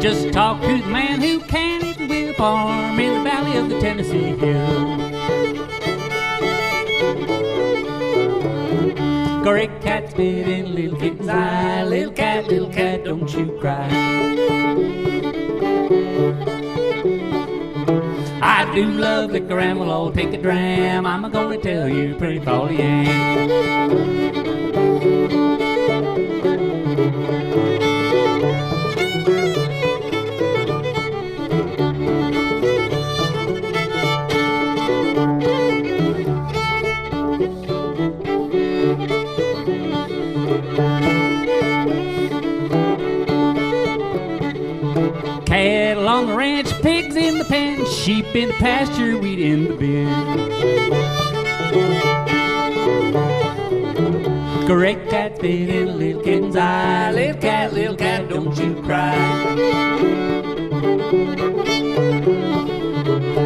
Just talk to the man who can eat the whip arm in the valley of the Tennessee Hill. Great cat spit in a little kitten's eye. Little cat, don't you cry. I do love liquor and we'll all take a dram. I'm gonna tell you, pretty Polly Ann. Cattle on the ranch, pigs in the pen, sheep in the pasture, wheat in the bin. Great cat spit in a little kitten's eye. Little cat, don't you cry.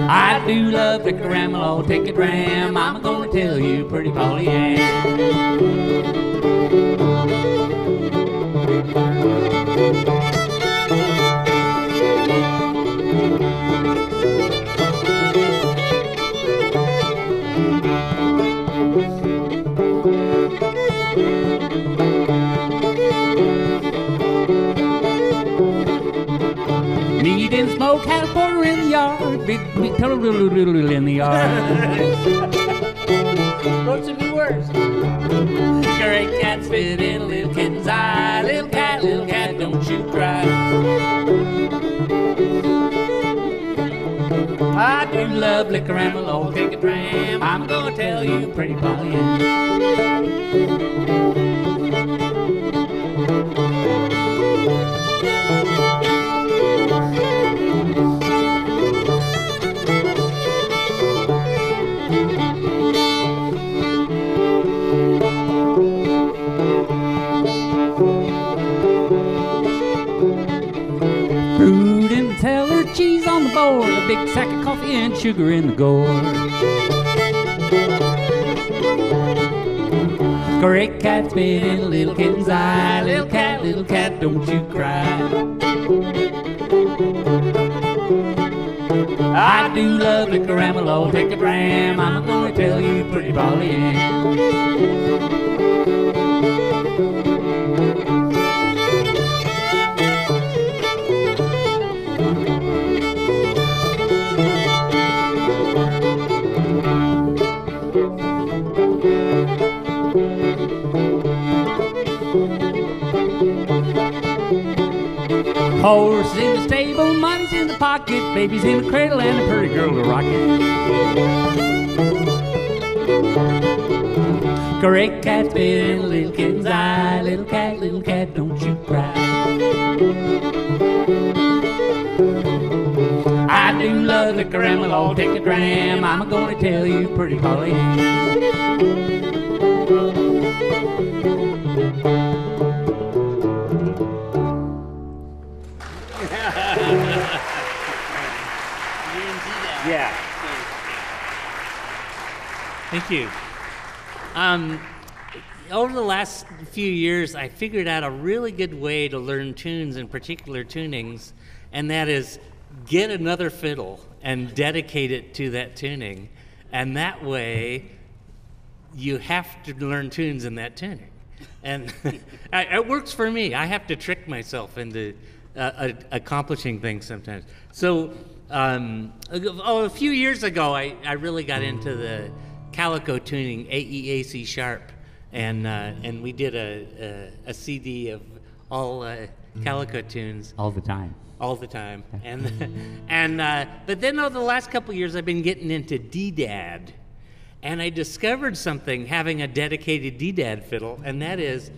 I do love liquor and we'll all take a dram. I'm gonna tell you, pretty Polly Ann. Meat and smoke, had a porter in the yard, big total in the yard. Wrote some new words. Great cat spit in a little kitten's eye. Little cat, don't you cry. I do love liquor and we'll all take a dram. I'm gonna tell you, pretty Polly Ann. Fruit in the cellar, cheese on the board, a big sack of coffee and sugar in the gourd. Great cat spit in a little kitten's eye. Little cat, don't you cry. I do love liquor and we'll all take a dram. I'm gonna tell you, pretty Polly Ann. Horse in the stable, money's in the pocket, baby's in the cradle and a pretty girl to rock it. Great cat spit in a little kitten's eye. Little cat, don't you cry. I do love liquor and we'll all take a dram. I'm gonna tell you, pretty Polly Ann. Yeah. Thank you. Over the last few years, I figured out a really good way to learn tunes, in particular tunings, and that is get another fiddle and dedicate it to that tuning. And that way, you have to learn tunes in that tuning. And it works for me. I have to trick myself into accomplishing things sometimes. So a few years ago, I really got into the calico tuning, AEAC sharp, and we did a CD of all calico tunes. All the time. And but then over the last couple of years, I've been getting into D-Dad, and I discovered something having a dedicated D-Dad fiddle, and that is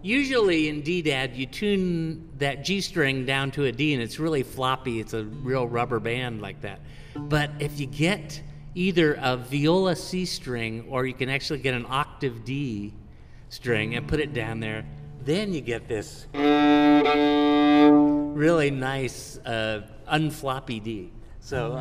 usually in D-Dad you tune that G string down to a D, and it's really floppy. It's a real rubber band like that. But if you get either a viola C string, or you can actually get an octave D string and put it down there. Then you get this really nice unfloppy D. So